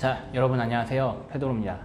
자, 여러분 안녕하세요. 페도로입니다.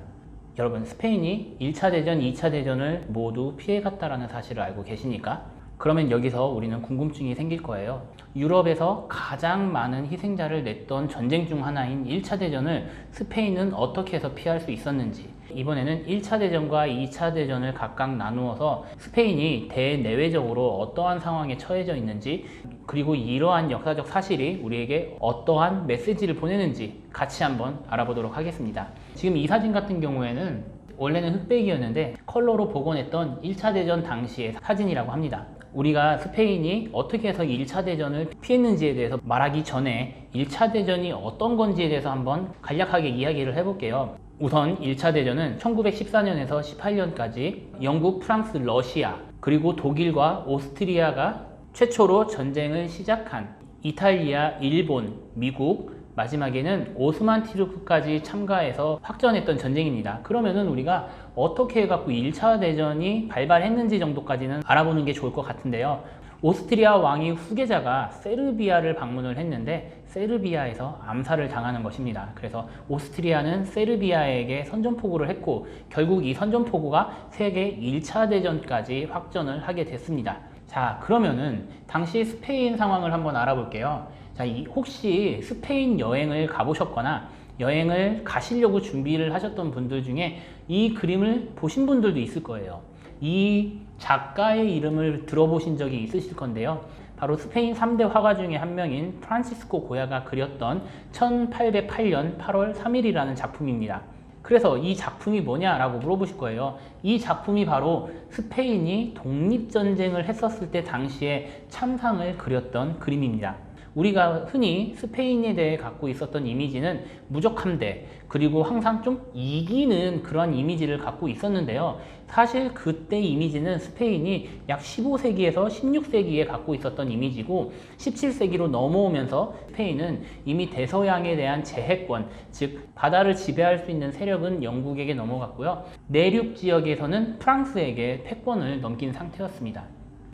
여러분, 스페인이 1차 대전, 2차 대전을 모두 피해갔다라는 사실을 알고 계시니까? 그러면 여기서 우리는 궁금증이 생길 거예요. 유럽에서 가장 많은 희생자를 냈던 전쟁 중 하나인 1차 대전을 스페인은 어떻게 해서 피할 수 있었는지, 이번에는 1차 대전과 2차 대전을 각각 나누어서 스페인이 대내외적으로 어떠한 상황에 처해져 있는지, 그리고 이러한 역사적 사실이 우리에게 어떠한 메시지를 보내는지 같이 한번 알아보도록 하겠습니다. 지금 이 사진 같은 경우에는 원래는 흑백이었는데 컬러로 복원했던 1차 대전 당시의 사진이라고 합니다. 우리가 스페인이 어떻게 해서 1차 대전을 피했는지에 대해서 말하기 전에 1차 대전이 어떤 건지에 대해서 한번 간략하게 이야기를 해볼게요. 우선 1차 대전은 1914년에서 18년까지 영국, 프랑스, 러시아, 그리고 독일과 오스트리아가 최초로 전쟁을 시작한 이탈리아, 일본, 미국, 마지막에는 오스만 티르크까지 참가해서 확전했던 전쟁입니다. 그러면은 우리가 어떻게 해갖고 1차 대전이 발발했는지 정도까지는 알아보는 게 좋을 것 같은데요. 오스트리아 왕의 후계자가 세르비아를 방문을 했는데 세르비아에서 암살을 당하는 것입니다. 그래서 오스트리아는 세르비아에게 선전포고를 했고 결국 이 선전포고가 세계 1차 대전까지 확전을 하게 됐습니다. 자, 그러면은 당시 스페인 상황을 한번 알아볼게요. 자, 혹시 스페인 여행을 가보셨거나 여행을 가시려고 준비를 하셨던 분들 중에 이 그림을 보신 분들도 있을 거예요. 이 작가의 이름을 들어보신 적이 있으실 건데요. 바로 스페인 3대 화가 중에 한 명인 프란시스코 고야가 그렸던 1808년 8월 3일이라는 작품입니다. 그래서 이 작품이 뭐냐라고 물어보실 거예요. 이 작품이 바로 스페인이 독립전쟁을 했었을 때 당시에 참상을 그렸던 그림입니다. 우리가 흔히 스페인에 대해 갖고 있었던 이미지는 무적함대, 그리고 항상 좀 이기는 그런 이미지를 갖고 있었는데요. 사실 그때 이미지는 스페인이 약 15세기에서 16세기에 갖고 있었던 이미지고 17세기로 넘어오면서 스페인은 이미 대서양에 대한 제해권, 즉 바다를 지배할 수 있는 세력은 영국에게 넘어갔고요. 내륙 지역에서는 프랑스에게 패권을 넘긴 상태였습니다.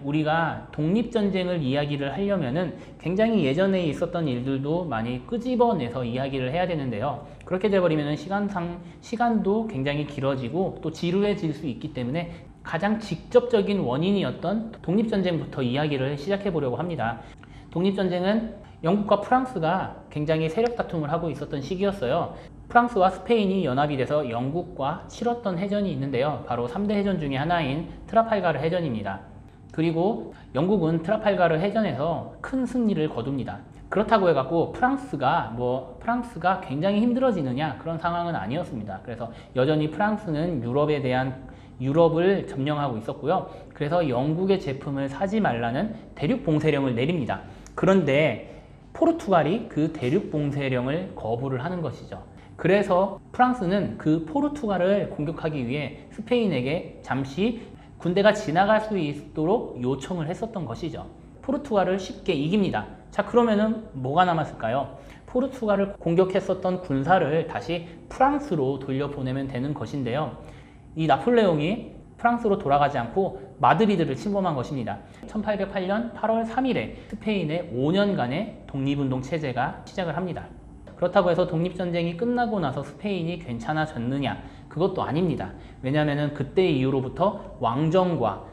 우리가 독립전쟁을 이야기를 하려면은 굉장히 예전에 있었던 일들도 많이 끄집어내서 이야기를 해야 되는데요. 그렇게 돼버리면은 시간도 굉장히 길어지고 또 지루해질 수 있기 때문에 가장 직접적인 원인이었던 독립전쟁부터 이야기를 시작해 보려고 합니다. 독립전쟁은 영국과 프랑스가 굉장히 세력 다툼을 하고 있었던 시기였어요. 프랑스와 스페인이 연합이 돼서 영국과 치렀던 해전이 있는데요. 바로 3대 해전 중에 하나인 트라팔가르 해전입니다. 그리고 영국은 트라팔가르 해전에서 큰 승리를 거둡니다. 그렇다고 해갖고 프랑스가 굉장히 힘들어지느냐 그런 상황은 아니었습니다. 그래서 여전히 프랑스는 유럽을 점령하고 있었고요. 그래서 영국의 제품을 사지 말라는 대륙 봉쇄령을 내립니다. 그런데 포르투갈이 그 대륙 봉쇄령을 거부를 하는 것이죠. 그래서 프랑스는 그 포르투갈을 공격하기 위해 스페인에게 잠시 군대가 지나갈 수 있도록 요청을 했었던 것이죠. 포르투갈을 쉽게 이깁니다. 자, 그러면은 뭐가 남았을까요? 포르투갈을 공격했었던 군사를 다시 프랑스로 돌려보내면 되는 것인데요. 이 나폴레옹이 프랑스로 돌아가지 않고 마드리드를 침범한 것입니다. 1808년 8월 3일에 스페인의 5년간의 독립운동 체제가 시작을 합니다. 그렇다고 해서 독립전쟁이 끝나고 나서 스페인이 괜찮아졌느냐? 그것도 아닙니다. 왜냐하면 그때 이후로부터 왕정과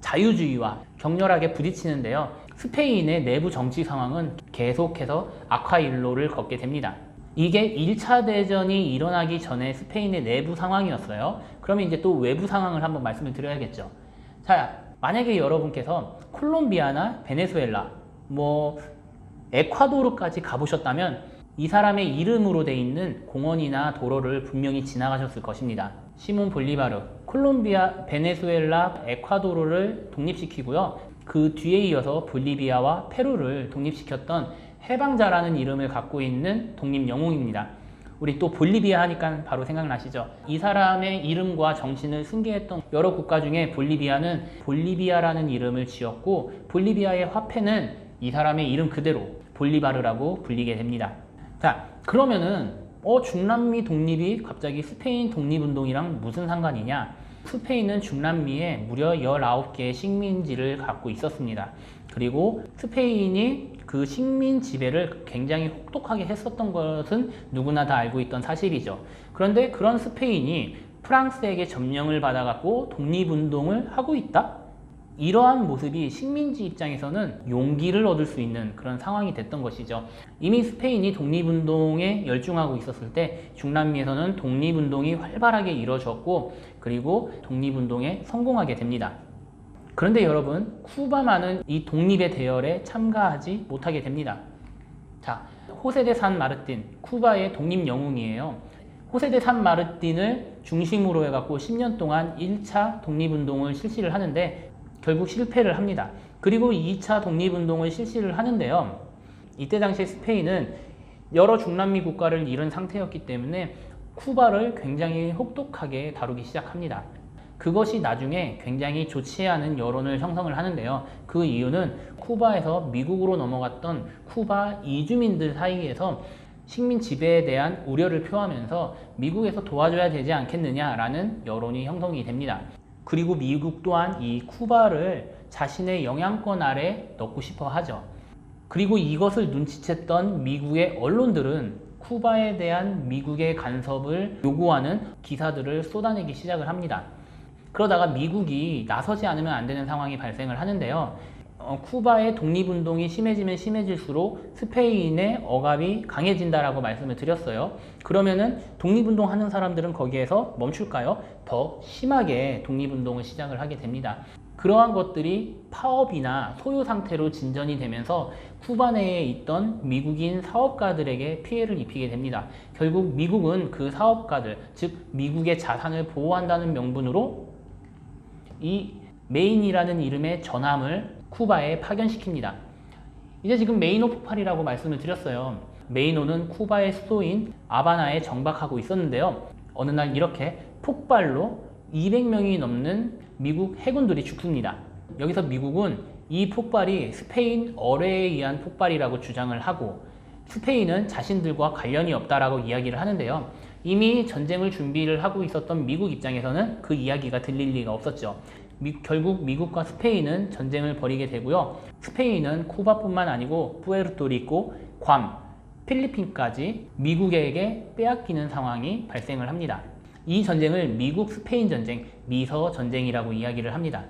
자유주의와 격렬하게 부딪히는데요. 스페인의 내부 정치 상황은 계속해서 악화일로를 걷게 됩니다. 이게 1차 대전이 일어나기 전에 스페인의 내부 상황이었어요. 그러면 이제 또 외부 상황을 한번 말씀을 드려야겠죠. 자, 만약에 여러분께서 콜롬비아나 베네수엘라, 에콰도르까지 가보셨다면 이 사람의 이름으로 돼 있는 공원이나 도로를 분명히 지나가셨을 것입니다. 시몬 볼리바르, 콜롬비아, 베네수엘라, 에콰도르를 독립시키고요. 그 뒤에 이어서 볼리비아와 페루를 독립시켰던 해방자라는 이름을 갖고 있는 독립 영웅입니다. 우리 또 볼리비아 하니까 바로 생각나시죠? 이 사람의 이름과 정신을 승계했던 여러 국가 중에 볼리비아는 볼리비아라는 이름을 지었고 볼리비아의 화폐는 이 사람의 이름 그대로 볼리바르라고 불리게 됩니다. 자, 그러면은 중남미 독립이 갑자기 스페인 독립운동이랑 무슨 상관이냐? 스페인은 중남미에 무려 19개의 식민지를 갖고 있었습니다. 그리고 스페인이 그 식민 지배를 굉장히 혹독하게 했었던 것은 누구나 다 알고 있던 사실이죠. 그런데 그런 스페인이 프랑스에게 점령을 받아갖고 독립운동을 하고 있다? 이러한 모습이 식민지 입장에서는 용기를 얻을 수 있는 그런 상황이 됐던 것이죠. 이미 스페인이 독립운동에 열중하고 있었을 때 중남미에서는 독립운동이 활발하게 이루어졌고 그리고 독립운동에 성공하게 됩니다. 그런데 여러분, 쿠바만은 이 독립의 대열에 참가하지 못하게 됩니다. 자, 호세 데 산 마르틴, 쿠바의 독립 영웅이에요. 호세 데 산 마르틴을 중심으로 해갖고 10년 동안 1차 독립운동을 실시를 하는데 결국 실패를 합니다. 그리고 2차 독립운동을 실시를 하는데요. 이때 당시에 스페인은 여러 중남미 국가를 잃은 상태였기 때문에 쿠바를 굉장히 혹독하게 다루기 시작합니다. 그것이 나중에 굉장히 좋지 않은 여론을 형성을 하는데요. 그 이유는 쿠바에서 미국으로 넘어갔던 쿠바 이주민들 사이에서 식민 지배에 대한 우려를 표하면서 미국에서 도와줘야 되지 않겠느냐라는 여론이 형성이 됩니다. 그리고 미국 또한 이 쿠바를 자신의 영향권 아래 넣고 싶어 하죠. 그리고 이것을 눈치챘던 미국의 언론들은 쿠바에 대한 미국의 간섭을 요구하는 기사들을 쏟아내기 시작을 합니다. 그러다가 미국이 나서지 않으면 안 되는 상황이 발생을 하는데요. 쿠바의 독립운동이 심해지면 심해질수록 스페인의 억압이 강해진다라고 말씀을 드렸어요. 그러면은 독립운동 하는 사람들은 거기에서 멈출까요? 더 심하게 독립운동을 시작을 하게 됩니다. 그러한 것들이 파업이나 소요 상태로 진전이 되면서 쿠바 내에 있던 미국인 사업가들에게 피해를 입히게 됩니다. 결국 미국은 그 사업가들, 즉 미국의 자산을 보호한다는 명분으로 이 메인이라는 이름의 전함을 쿠바에 파견시킵니다. 이제 지금 메이노 폭발이라고 말씀을 드렸어요. 메이노는 쿠바의 수도인 아바나에 정박하고 있었는데요. 어느 날 이렇게 폭발로 200명이 넘는 미국 해군들이 죽습니다. 여기서 미국은 이 폭발이 스페인 어뢰에 의한 폭발이라고 주장을 하고 스페인은 자신들과 관련이 없다라고 이야기를 하는데요. 이미 전쟁을 준비를 하고 있었던 미국 입장에서는 그 이야기가 들릴 리가 없었죠. 결국 미국과 스페인은 전쟁을 벌이게 되고요. 스페인은 쿠바뿐만 아니고 푸에르토리코, 괌, 필리핀까지 미국에게 빼앗기는 상황이 발생을 합니다. 이 전쟁을 미국 스페인 전쟁, 미서 전쟁이라고 이야기를 합니다.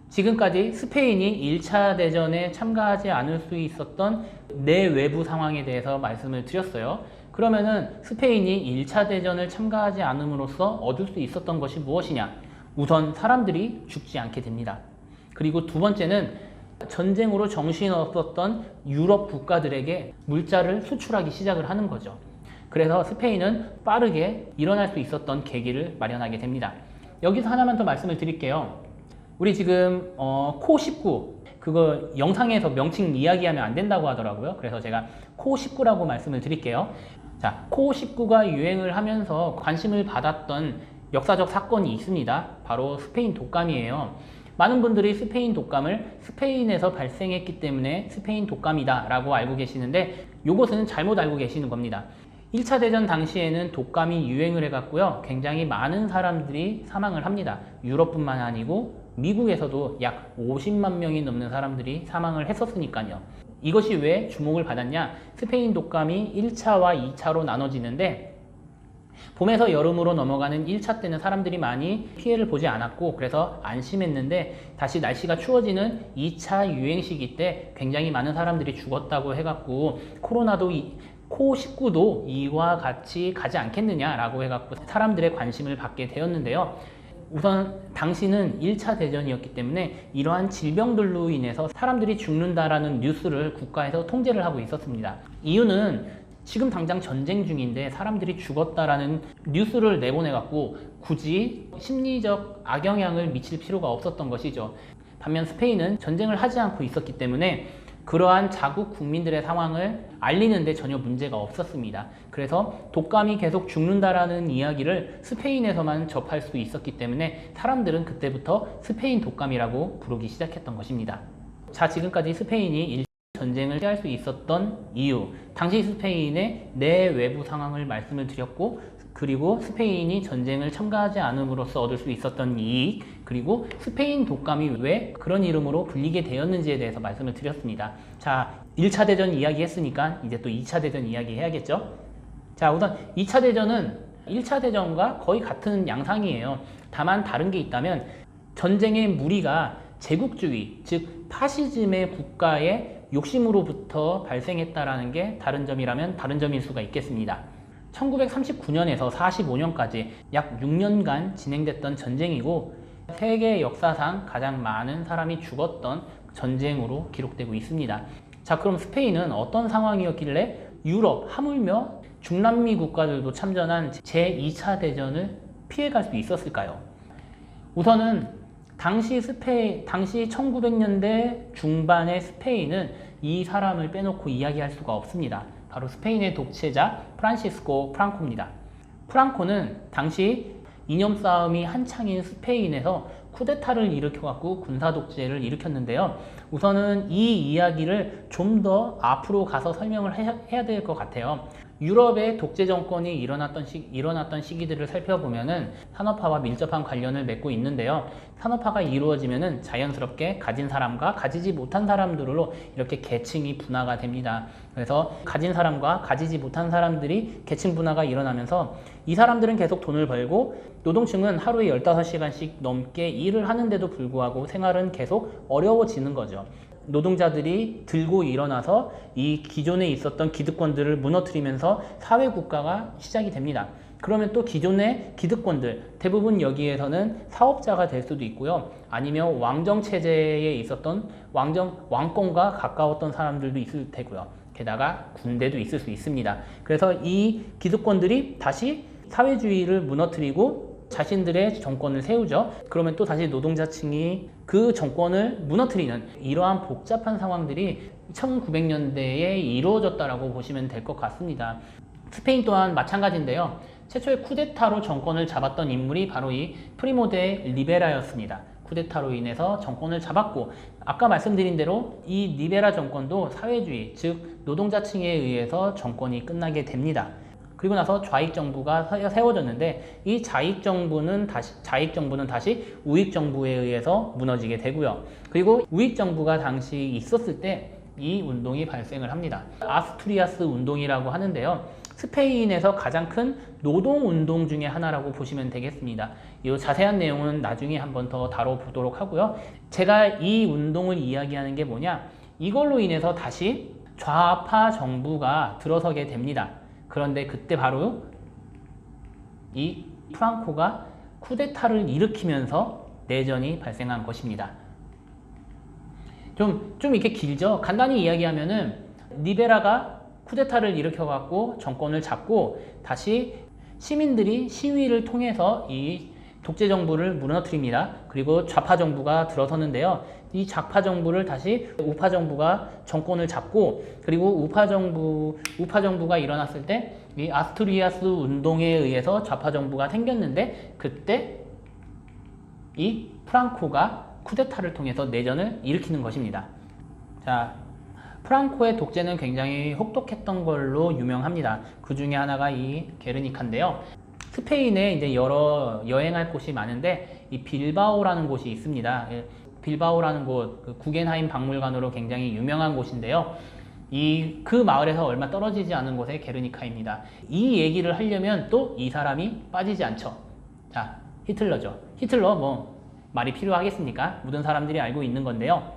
지금까지 스페인이 1차 대전에 참가하지 않을 수 있었던 내외부 상황에 대해서 말씀을 드렸어요. 그러면은 스페인이 1차 대전을 참가하지 않음으로써 얻을 수 있었던 것이 무엇이냐? 우선 사람들이 죽지 않게 됩니다. 그리고 두 번째는 전쟁으로 정신없었던 유럽 국가들에게 물자를 수출하기 시작을 하는 거죠. 그래서 스페인은 빠르게 일어날 수 있었던 계기를 마련하게 됩니다. 여기서 하나만 더 말씀을 드릴게요. 우리 지금 코19 그거 영상에서 명칭 이야기하면 안 된다고 하더라고요. 그래서 제가 코19라고 말씀을 드릴게요. 자, 코19가 유행을 하면서 관심을 받았던 역사적 사건이 있습니다. 바로 스페인 독감이에요. 많은 분들이 스페인 독감을 스페인에서 발생했기 때문에 스페인 독감이다 라고 알고 계시는데 이것은 잘못 알고 계시는 겁니다. 1차 대전 당시에는 독감이 유행을 해갔고요. 굉장히 많은 사람들이 사망을 합니다. 유럽뿐만 아니고 미국에서도 약 50만 명이 넘는 사람들이 사망을 했었으니까요. 이것이 왜 주목을 받았냐? 스페인 독감이 1차와 2차로 나눠지는데 봄에서 여름으로 넘어가는 1차 때는 사람들이 많이 피해를 보지 않았고 그래서 안심했는데 다시 날씨가 추워지는 2차 유행 시기 때 굉장히 많은 사람들이 죽었다고 해갖고 코로나도 코19도 이와 같이 가지 않겠느냐라고 해갖고 사람들의 관심을 받게 되었는데요. 우선 당시는 1차 대전이었기 때문에 이러한 질병들로 인해서 사람들이 죽는다라는 뉴스를 국가에서 통제를 하고 있었습니다. 이유는 지금 당장 전쟁 중인데 사람들이 죽었다라는 뉴스를 내보내갖고 굳이 심리적 악영향을 미칠 필요가 없었던 것이죠. 반면 스페인은 전쟁을 하지 않고 있었기 때문에 그러한 자국 국민들의 상황을 알리는데 전혀 문제가 없었습니다. 그래서 독감이 계속 죽는다라는 이야기를 스페인에서만 접할 수 있었기 때문에 사람들은 그때부터 스페인 독감이라고 부르기 시작했던 것입니다. 자, 지금까지 스페인이 전쟁을 피할 수 있었던 이유, 당시 스페인의 내외부 상황을 말씀을 드렸고 그리고 스페인이 전쟁을 참가하지 않음으로써 얻을 수 있었던 이익, 그리고 스페인 독감이 왜 그런 이름으로 불리게 되었는지에 대해서 말씀을 드렸습니다. 자, 1차 대전 이야기 했으니까 이제 또 2차 대전 이야기 해야겠죠. 자, 우선 2차 대전은 1차 대전과 거의 같은 양상이에요. 다만 다른 게 있다면 전쟁의 무리가 제국주의, 즉 파시즘의 국가의 욕심으로부터 발생했다라는 게 다른 점이라면 다른 점일 수가 있겠습니다. 1939년에서 45년까지 약 6년간 진행됐던 전쟁이고 세계 역사상 가장 많은 사람이 죽었던 전쟁으로 기록되고 있습니다. 자, 그럼 스페인은 어떤 상황이었길래 유럽, 하물며 중남미 국가들도 참전한 제2차 대전을 피해갈 수 있었을까요? 우선은 당시 1900년대 중반의 스페인은 이 사람을 빼놓고 이야기할 수가 없습니다. 바로 스페인의 독재자 프란시스코 프랑코입니다. 프랑코는 당시 이념 싸움이 한창인 스페인에서 쿠데타를 일으켜갖고 군사 독재를 일으켰는데요. 우선은 이 이야기를 좀 더 앞으로 가서 설명을 해야 될 것 같아요. 유럽의 독재 정권이 일어났던 시기들을 살펴보면은 산업화와 밀접한 관련을 맺고 있는데요. 산업화가 이루어지면은 자연스럽게 가진 사람과 가지지 못한 사람들로 이렇게 계층이 분화가 됩니다. 그래서 가진 사람과 가지지 못한 사람들이 계층 분화가 일어나면서 이 사람들은 계속 돈을 벌고 노동층은 하루에 15시간씩 넘게 일을 하는데도 불구하고 생활은 계속 어려워지는 거죠. 노동자들이 들고 일어나서 이 기존에 있었던 기득권들을 무너뜨리면서 사회국가가 시작이 됩니다. 그러면 또 기존의 기득권들, 대부분 여기에서는 사업자가 될 수도 있고요. 아니면 왕정체제에 있었던 왕권과 가까웠던 사람들도 있을 테고요. 게다가 군대도 있을 수 있습니다. 그래서 이 기득권들이 다시 사회주의를 무너뜨리고 자신들의 정권을 세우죠. 그러면 또 다시 노동자층이 그 정권을 무너뜨리는 이러한 복잡한 상황들이 1900년대에 이루어졌다라고 보시면 될 것 같습니다. 스페인 또한 마찬가지인데요. 최초의 쿠데타로 정권을 잡았던 인물이 바로 이 프리모 데 리베라였습니다. 쿠데타로 인해서 정권을 잡았고 아까 말씀드린 대로 이 리베라 정권도 사회주의, 즉 노동자층에 의해서 정권이 끝나게 됩니다. 그리고 나서 좌익 정부가 세워졌는데 이 좌익 정부는 다시 우익 정부에 의해서 무너지게 되고요. 그리고 우익 정부가 당시 있었을 때 이 운동이 발생을 합니다. 아스투리아스 운동이라고 하는데요. 스페인에서 가장 큰 노동 운동 중에 하나라고 보시면 되겠습니다. 이 자세한 내용은 나중에 한번 더 다뤄보도록 하고요. 제가 이 운동을 이야기하는 게 뭐냐? 이걸로 인해서 다시 좌파 정부가 들어서게 됩니다. 그런데 그때 바로 이 프랑코가 쿠데타를 일으키면서 내전이 발생한 것입니다. 좀 이렇게 길죠? 간단히 이야기하면은 리베라가 쿠데타를 일으켜갖고 정권을 잡고 다시 시민들이 시위를 통해서 이 독재 정부를 무너뜨립니다. 그리고 좌파 정부가 들어서는데요. 이 좌파 정부를 다시 우파 정부가 정권을 잡고 그리고 우파 정부가 일어났을 때 이 아스투리아스 운동에 의해서 좌파 정부가 생겼는데 그때 이 프랑코가 쿠데타를 통해서 내전을 일으키는 것입니다. 자, 프랑코의 독재는 굉장히 혹독했던 걸로 유명합니다. 그 중에 하나가 이 게르니카인데요. 스페인에 이제 여러 여행할 곳이 많은데 이 빌바오라는 곳이 있습니다. 빌바오라는 곳, 그 구겐하임 박물관으로 굉장히 유명한 곳인데요. 그 마을에서 얼마 떨어지지 않은 곳에 게르니카입니다. 이 얘기를 하려면 또 이 사람이 빠지지 않죠. 자, 히틀러죠. 히틀러 뭐 말이 필요하겠습니까? 모든 사람들이 알고 있는 건데요.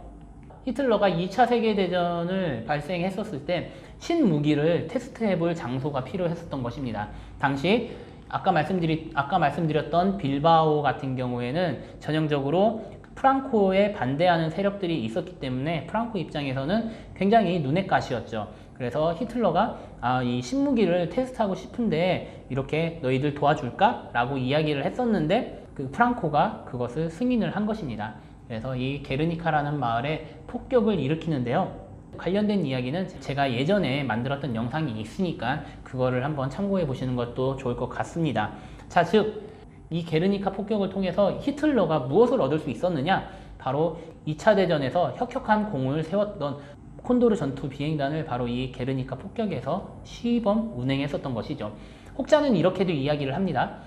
히틀러가 2차 세계대전을 발생했었을 때 신무기를 테스트해볼 장소가 필요했었던 것입니다. 당시 아까 말씀드렸던 빌바오 같은 경우에는 전형적으로 프랑코에 반대하는 세력들이 있었기 때문에 프랑코 입장에서는 굉장히 눈엣 가시였죠. 그래서 히틀러가 이 신무기를 테스트하고 싶은데 이렇게 너희들 도와줄까? 라고 이야기를 했었는데 그 프랑코가 그것을 승인을 한 것입니다. 그래서 이 게르니카라는 마을에 폭격을 일으키는데요. 관련된 이야기는 제가 예전에 만들었던 영상이 있으니까 그거를 한번 참고해 보시는 것도 좋을 것 같습니다. 자, 즉 이 게르니카 폭격을 통해서 히틀러가 무엇을 얻을 수 있었느냐? 바로 2차 대전에서 혁혁한 공을 세웠던 콘도르 전투 비행단을 바로 이 게르니카 폭격에서 시범 운행했었던 것이죠. 혹자는 이렇게도 이야기를 합니다.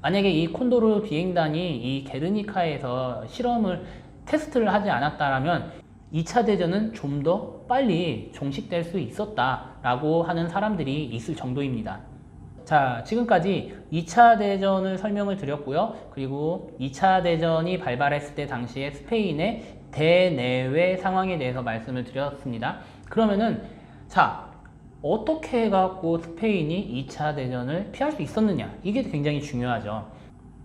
만약에 이 콘도르 비행단이 이 게르니카에서 테스트를 하지 않았다면 2차 대전은 좀 더 빨리 종식될 수 있었다라고 하는 사람들이 있을 정도입니다. 자, 지금까지 2차 대전을 설명을 드렸고요. 그리고 2차 대전이 발발했을 때 당시에 스페인의 대내외 상황에 대해서 말씀을 드렸습니다. 그러면은 자, 어떻게 해갖고 스페인이 2차 대전을 피할 수 있었느냐? 이게 굉장히 중요하죠.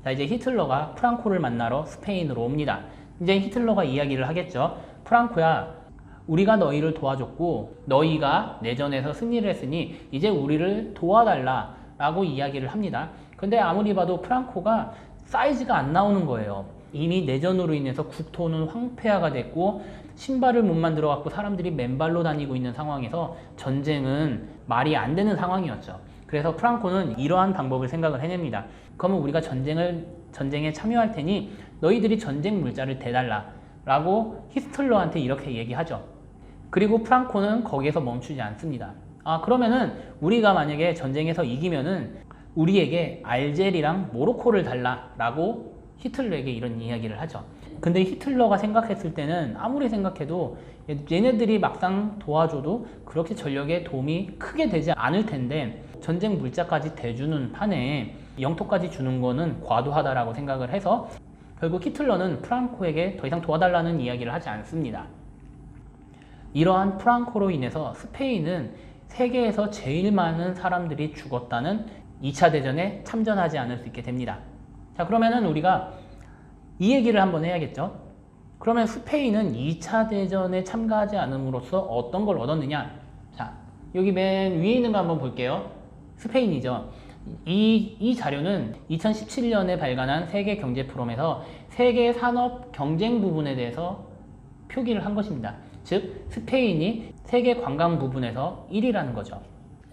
자, 이제 히틀러가 프랑코를 만나러 스페인으로 옵니다. 이제 히틀러가 이야기를 하겠죠. 프랑코야, 우리가 너희를 도와줬고 너희가 내전에서 승리를 했으니 이제 우리를 도와달라 라고 이야기를 합니다. 근데 아무리 봐도 프랑코가 사이즈가 안 나오는 거예요. 이미 내전으로 인해서 국토는 황폐화가 됐고 신발을 못 만들어 갖고 사람들이 맨발로 다니고 있는 상황에서 전쟁은 말이 안 되는 상황이었죠. 그래서 프랑코는 이러한 방법을 생각을 해냅니다. 그러면 우리가 전쟁에 참여할 테니 너희들이 전쟁 물자를 대달라 라고 히틀러한테 이렇게 얘기하죠. 그리고 프랑코는 거기에서 멈추지 않습니다. 그러면은 우리가 만약에 전쟁에서 이기면은 우리에게 알제리랑 모로코를 달라 라고 히틀러에게 이런 이야기를 하죠. 근데 히틀러가 생각했을 때는 아무리 생각해도 얘네들이 막상 도와줘도 그렇게 전력에 도움이 크게 되지 않을 텐데 전쟁 물자까지 대주는 판에 영토까지 주는 거는 과도하다라고 생각을 해서 결국 히틀러는 프랑코에게 더 이상 도와달라는 이야기를 하지 않습니다. 이러한 프랑코로 인해서 스페인은 세계에서 제일 많은 사람들이 죽었다는 2차 대전에 참전하지 않을 수 있게 됩니다. 자, 그러면은 우리가 이 얘기를 한번 해야겠죠. 그러면 스페인은 2차 대전에 참가하지 않음으로써 어떤 걸 얻었느냐? 자, 여기 맨 위에 있는 거 한번 볼게요. 스페인이죠. 이 자료는 2017년에 발간한 세계 경제 포럼에서 세계 산업 경쟁 부분에 대해서 표기를 한 것입니다. 즉, 스페인이 세계 관광 부분에서 1위라는 거죠.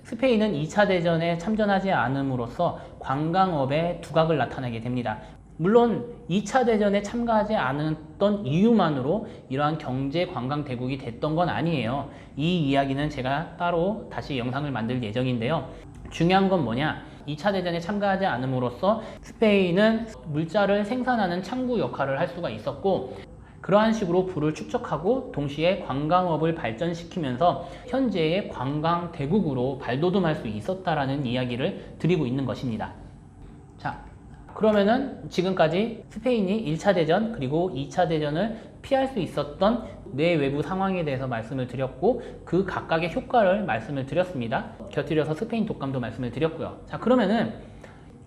스페인은 2차 대전에 참전하지 않음으로써 관광업의 두각을 나타내게 됩니다. 물론 2차 대전에 참가하지 않았던 이유만으로 이러한 경제 관광 대국이 됐던 건 아니에요. 이 이야기는 제가 따로 다시 영상을 만들 예정인데요. 중요한 건 뭐냐? 2차 대전에 참가하지 않음으로써 스페인은 물자를 생산하는 창구 역할을 할 수가 있었고 그러한 식으로 부를 축적하고 동시에 관광업을 발전시키면서 현재의 관광 대국으로 발돋움할 수 있었다라는 이야기를 드리고 있는 것입니다. 자, 그러면은 지금까지 스페인이 1차 대전 그리고 2차 대전을 피할 수 있었던 내외부 상황에 대해서 말씀을 드렸고 그 각각의 효과를 말씀을 드렸습니다. 곁들여서 스페인 독감도 말씀을 드렸고요. 자, 그러면은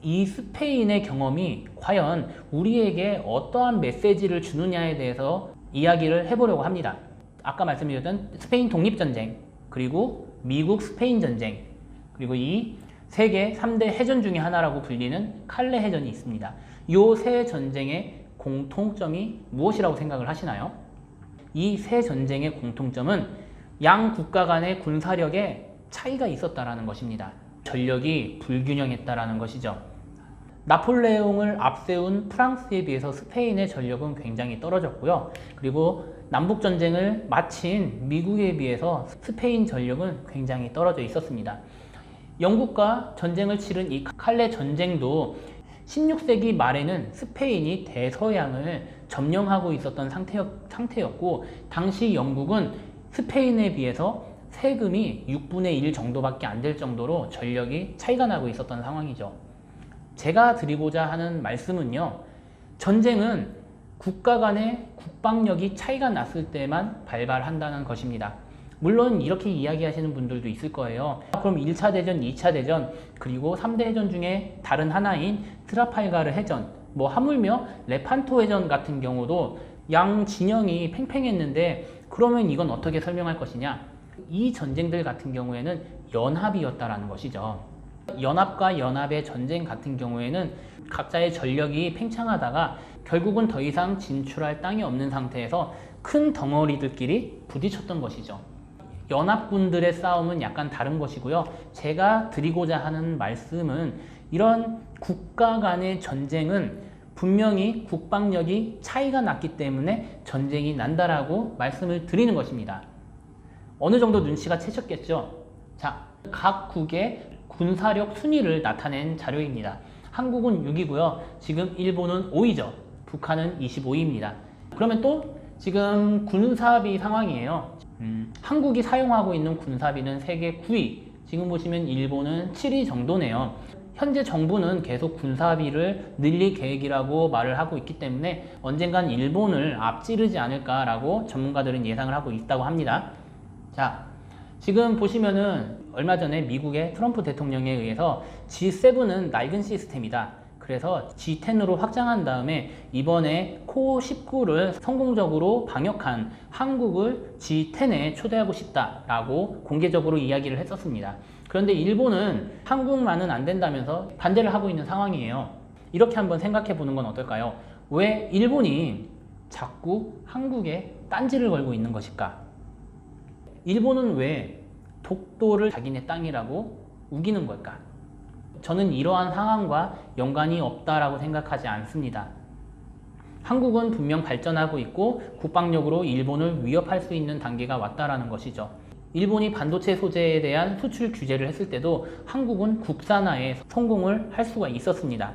이 스페인의 경험이 과연 우리에게 어떠한 메시지를 주느냐에 대해서 이야기를 해보려고 합니다. 아까 말씀드렸던 스페인 독립전쟁, 그리고 미국 스페인 전쟁, 그리고 이 세계 3대 해전 중에 하나라고 불리는 칼레 해전이 있습니다. 이 세 전쟁의 공통점이 무엇이라고 생각을 하시나요? 이 세 전쟁의 공통점은 양 국가 간의 군사력에 차이가 있었다라는 것입니다. 전력이 불균형했다라는 것이죠. 나폴레옹을 앞세운 프랑스에 비해서 스페인의 전력은 굉장히 떨어졌고요. 그리고 남북전쟁을 마친 미국에 비해서 스페인 전력은 굉장히 떨어져 있었습니다. 영국과 전쟁을 치른 이 칼레 전쟁도 16세기 말에는 스페인이 대서양을 점령하고 있었던 상태였고 당시 영국은 스페인에 비해서 세금이 6분의 1 정도밖에 안 될 정도로 전력이 차이가 나고 있었던 상황이죠. 제가 드리고자 하는 말씀은요, 전쟁은 국가 간의 국방력이 차이가 났을 때만 발발한다는 것입니다. 물론 이렇게 이야기하시는 분들도 있을 거예요. 그럼 1차 대전, 2차 대전, 그리고 3대 해전 중에 다른 하나인 트라팔가르 해전, 하물며 레판토 해전 같은 경우도 양 진영이 팽팽했는데 그러면 이건 어떻게 설명할 것이냐? 이 전쟁들 같은 경우에는 연합이었다라는 것이죠. 연합과 연합의 전쟁 같은 경우에는 각자의 전력이 팽창하다가 결국은 더 이상 진출할 땅이 없는 상태에서 큰 덩어리들끼리 부딪혔던 것이죠. 연합군들의 싸움은 약간 다른 것이고요. 제가 드리고자 하는 말씀은 이런 국가 간의 전쟁은 분명히 국방력이 차이가 났기 때문에 전쟁이 난다라고 말씀을 드리는 것입니다. 어느 정도 눈치가 채셨겠죠? 자, 각국의 군사력 순위를 나타낸 자료입니다. 한국은 6이고요. 지금 일본은 5위죠. 북한은 25위입니다. 그러면 또 지금 군사비 상황이에요. 한국이 사용하고 있는 군사비는 세계 9위, 지금 보시면 일본은 7위 정도네요. 현재 정부는 계속 군사비를 늘릴 계획이라고 말을 하고 있기 때문에 언젠간 일본을 앞지르지 않을까라고 전문가들은 예상을 하고 있다고 합니다. 자, 지금 보시면은 얼마 전에 미국의 트럼프 대통령에 의해서 G7은 낡은 시스템이다. 그래서 G10으로 확장한 다음에 이번에 코어 19를 성공적으로 방역한 한국을 G10에 초대하고 싶다라고 공개적으로 이야기를 했었습니다. 그런데 일본은 한국만은 안 된다면서 반대를 하고 있는 상황이에요. 이렇게 한번 생각해 보는 건 어떨까요? 왜 일본이 자꾸 한국에 딴지를 걸고 있는 것일까? 일본은 왜 독도를 자기네 땅이라고 우기는 걸까? 저는 이러한 상황과 연관이 없다라고 생각하지 않습니다. 한국은 분명 발전하고 있고 국방력으로 일본을 위협할 수 있는 단계가 왔다라는 것이죠. 일본이 반도체 소재에 대한 수출 규제를 했을 때도 한국은 국산화에 성공을 할 수가 있었습니다.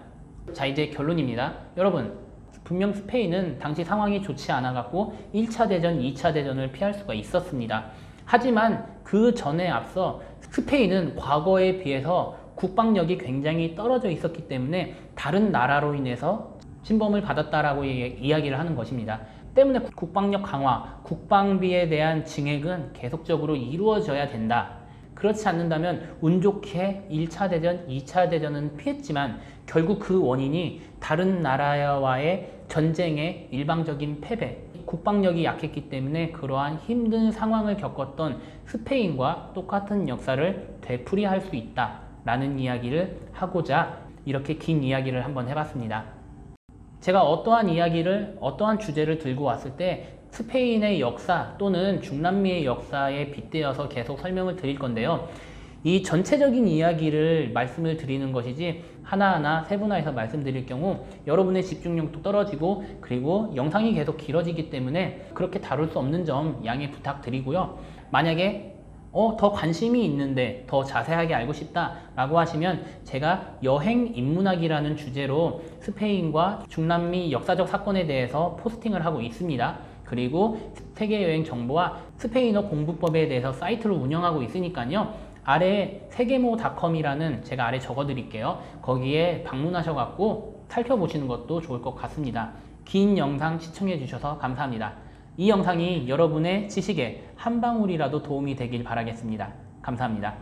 자, 이제 결론입니다. 여러분, 분명 스페인은 당시 상황이 좋지 않아 갖고 1차 대전, 2차 대전을 피할 수가 있었습니다. 하지만 그 전에 앞서 스페인은 과거에 비해서 국방력이 굉장히 떨어져 있었기 때문에 다른 나라로 인해서 침범을 받았다라고 이야기를 하는 것입니다. 때문에 국방력 강화, 국방비에 대한 증액은 계속적으로 이루어져야 된다. 그렇지 않는다면 운 좋게 1차 대전, 2차 대전은 피했지만 결국 그 원인이 다른 나라와의 전쟁의 일방적인 패배, 국방력이 약했기 때문에 그러한 힘든 상황을 겪었던 스페인과 똑같은 역사를 되풀이할 수 있다 라는 이야기를 하고자 이렇게 긴 이야기를 한번 해봤습니다. 제가 어떠한 주제를 들고 왔을 때 스페인의 역사 또는 중남미의 역사에 빗대어서 계속 설명을 드릴 건데요. 이 전체적인 이야기를 말씀을 드리는 것이지 하나하나 세분화해서 말씀드릴 경우 여러분의 집중력도 떨어지고 그리고 영상이 계속 길어지기 때문에 그렇게 다룰 수 없는 점 양해 부탁드리고요. 만약에 더 관심이 있는데 더 자세하게 알고 싶다 라고 하시면 제가 여행 인문학이라는 주제로 스페인과 중남미 역사적 사건에 대해서 포스팅을 하고 있습니다. 그리고 세계여행 정보와 스페인어 공부법에 대해서 사이트를 운영하고 있으니까요. 아래 세계모닷컴이라는 제가 아래 적어 드릴게요. 거기에 방문하셔갖고 살펴보시는 것도 좋을 것 같습니다. 긴 영상 시청해 주셔서 감사합니다. 이 영상이 여러분의 지식에 한 방울이라도 도움이 되길 바라겠습니다. 감사합니다.